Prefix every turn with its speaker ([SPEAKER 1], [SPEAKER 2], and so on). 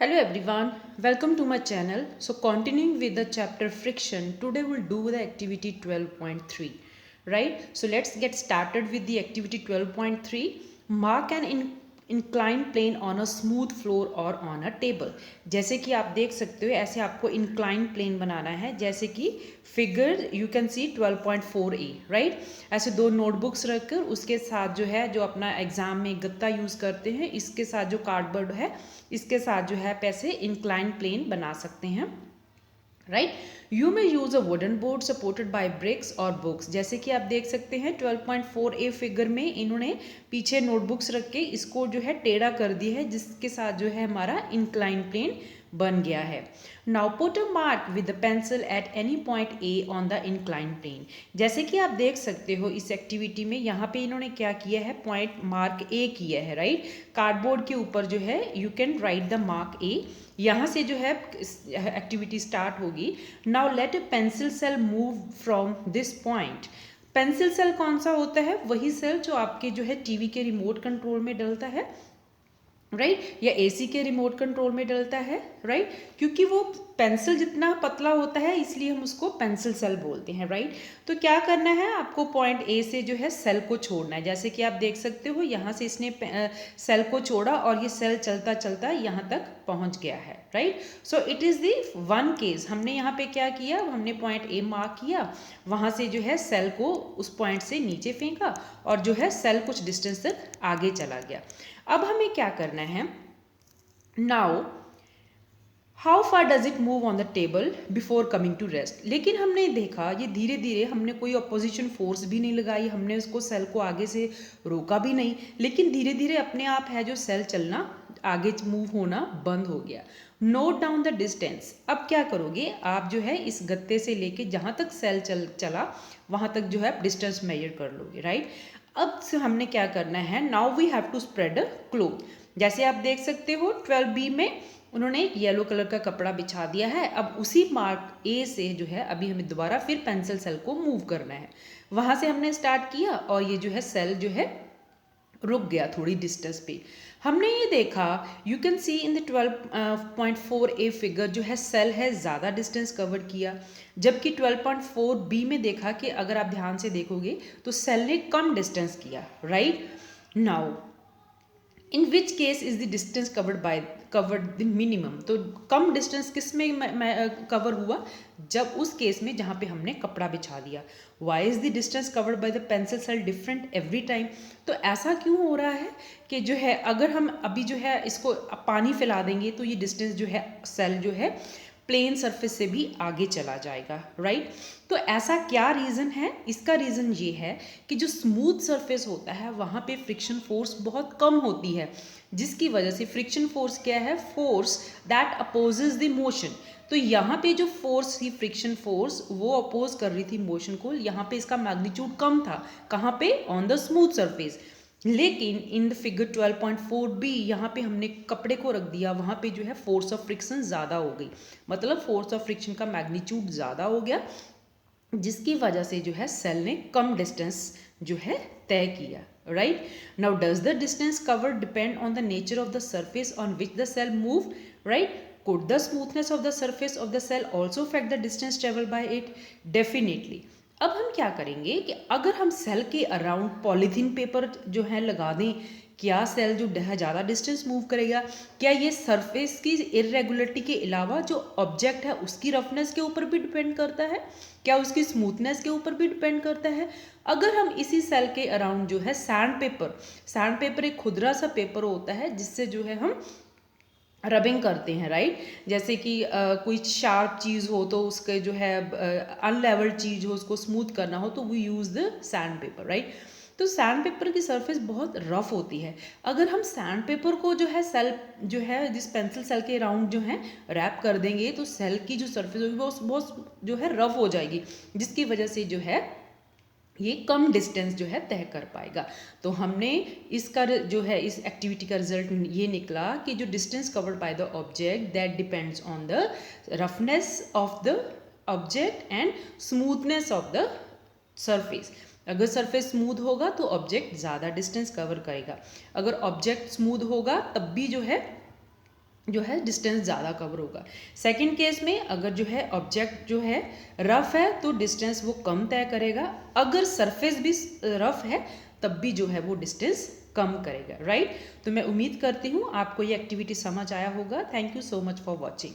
[SPEAKER 1] Hello everyone, welcome to my channel. So continuing with the chapter friction, today we'll do the activity 12.3, right? So let's get started with the activity 12.3. Mark an inclined plane on a smooth floor or on a table. जैसे कि आप देख सकते हो ऐसे आपको inclined plane बनाना है, जैसे कि figure you can see 12.4a, right? ऐसे दो नोटबुक्स रखकर उसके साथ जो है जो अपना एग्जाम में गत्ता यूज़ करते हैं, इसके साथ जो कार्डबोर्ड है इसके साथ जो है पैसे इंक्लाइन प्लेन बना सकते हैं, right? You may use a wooden board supported by bricks और बुक्स। जैसे कि आप देख सकते हैं 12.4a फिगर में इन्होंने पीछे नोटबुक्स रख के इसको जो है टेढ़ा कर दिया है, जिसके साथ जो है हमारा इंक्लाइन प्लेन बन गया है। Now put a mark with the pencil at any point A on the incline plane. जैसे कि आप देख सकते हो इस एक्टिविटी में यहाँ पे इन्होंने क्या किया है, पॉइंट मार्क ए किया है, राइट? कार्डबोर्ड के ऊपर जो है you can write the mark A. यहाँ से जो है एक्टिविटी स्टार्ट होगी। Now let a pencil cell move from this point. Pencil cell कौन सा होता है? वही सेल जो आपके जो है टीवी के रिमोट कंट्रोल में डलता है, राइट? या एसी के रिमोट कंट्रोल में डलता है, राइट? क्योंकि वो पेंसिल जितना पतला होता है इसलिए हम उसको पेंसिल सेल बोलते हैं, राइट? तो क्या करना है आपको, पॉइंट ए से जो है सेल को छोड़ना है। जैसे कि आप देख सकते हो यहाँ से इसने सेल को छोड़ा और ये सेल चलता चलता यहाँ तक पहुँच गया है, right? So it is the one case. हमने यहाँ पे क्या किया, हमने पॉइंट ए मार्क किया, वहाँ से जो है सेल को उस पॉइंट से नीचे फेंका और जो है सेल कुछ डिस्टेंस तक आगे चला गया। अब हमें क्या करना है, now how far does it move on the table before coming to rest. लेकिन हमने देखा ये धीरे धीरे, हमने कोई अपोजिशन फोर्स भी नहीं लगाई, हमने उसको सेल को आगे से रोका भी नहीं, लेकिन धीरे धीरे अपने आप है जो सेल चलना आगे मूव होना बंद हो गया। Note down the distance. अब क्या करोगे आप, जो है इस गत्ते से लेके जहाँ तक सेल चला वहाँ तक जो है आप डिस्टेंस मेजर कर लोगे, राइट? अब से हमने क्या करना है, now we have to spread a cloth. जैसे आप देख सकते हो 12b में उन्होंने एक येलो कलर का कपड़ा बिछा दिया है। अब उसी मार्क ए से जो है अभी हमें दोबारा फिर पेंसिल सेल को मूव करना है। वहाँ से हमने स्टार्ट किया और ये जो है सेल जो है रुक गया थोड़ी डिस्टेंस पे। हमने ये देखा, you can see in the 12.4a figure जो है सेल है ज़्यादा डिस्टेंस कवर किया, जबकि 12.4b में देखा कि अगर आप ध्यान से देखोगे तो सेल ने कम डिस्टेंस किया, right? Now in which case is the distance covered the minimum. तो कम डिस्टेंस किस में कवर हुआ, जब उस केस में जहाँ पे हमने कपड़ा बिछा दिया। Why is the distance covered by the pencil cell different every time. तो ऐसा क्यों हो रहा है कि जो है अगर हम अभी जो है इसको पानी फैला देंगे तो ये डिस्टेंस जो है सेल जो है प्लेन सरफेस से भी आगे चला जाएगा, राइट? तो ऐसा क्या रीज़न है? इसका रीज़न ये है कि जो स्मूथ सरफेस होता है वहाँ पे फ्रिक्शन फोर्स बहुत कम होती है, जिसकी वजह से फ्रिक्शन फोर्स क्या है, force that opposes the motion. तो यहाँ पे जो फोर्स थी फ्रिक्शन फोर्स वो अपोज कर रही थी मोशन को, यहाँ पे इसका मैग्नीट्यूड कम था। कहाँ पे? On the smooth surface. लेकिन इन द फिगर 12.4b यहाँ पे हमने कपड़े को रख दिया, वहाँ पे जो है फोर्स ऑफ फ्रिक्शन ज़्यादा हो गई, मतलब फोर्स ऑफ फ्रिक्शन का मैग्नीट्यूड ज़्यादा हो गया, जिसकी वजह से जो है सेल ने कम डिस्टेंस जो है तय किया, right? Now does the distance cover depend on the nature of the surface on which the cell move, right? Could the smoothness of the surface of the cell also affect the distance travel by it? Definitely. अब हम क्या करेंगे कि अगर हम cell के around polythene paper जो है लगा दें, क्या सेल जो है ज़्यादा डिस्टेंस मूव करेगा? क्या ये सरफेस की इरेगुलरिटी के अलावा जो ऑब्जेक्ट है उसकी रफनेस के ऊपर भी डिपेंड करता है? क्या उसकी स्मूथनेस के ऊपर भी डिपेंड करता है? अगर हम इसी सेल के अराउंड जो है सैंड पेपर एक खुदरा सा पेपर होता है जिससे जो है हम रबिंग करते हैं, राइट? जैसे कि कोई शार्प चीज़ हो तो उसके जो है अनलेवल्ड चीज़ हो उसको स्मूथ करना हो तो we use the sandpaper, right? तो सैंड पेपर की सरफेस बहुत रफ होती है। अगर हम सैंड पेपर को जो है सेल जो है जिस पेंसिल सेल के राउंड जो है रैप कर देंगे तो सेल की जो सरफेस होगी वो बहुत जो है रफ हो जाएगी, जिसकी वजह से जो है ये कम डिस्टेंस जो है तय कर पाएगा। तो हमने इसका जो है इस एक्टिविटी का रिजल्ट ये निकला कि जो distance covered by the object that depends on the roughness of the object and smoothness of the surface. अगर सरफेस स्मूथ होगा तो ऑब्जेक्ट ज़्यादा डिस्टेंस कवर करेगा, अगर ऑब्जेक्ट स्मूथ होगा तब भी जो है जो है डिस्टेंस ज़्यादा कवर होगा। सेकंड केस में अगर जो है ऑब्जेक्ट जो है रफ है तो डिस्टेंस वो कम तय करेगा, अगर सरफेस भी रफ है तब भी जो है वो डिस्टेंस कम करेगा, राइट। तो मैं उम्मीद करती हूँ आपको ये एक्टिविटी समझ आया होगा। Thank you so much for watching.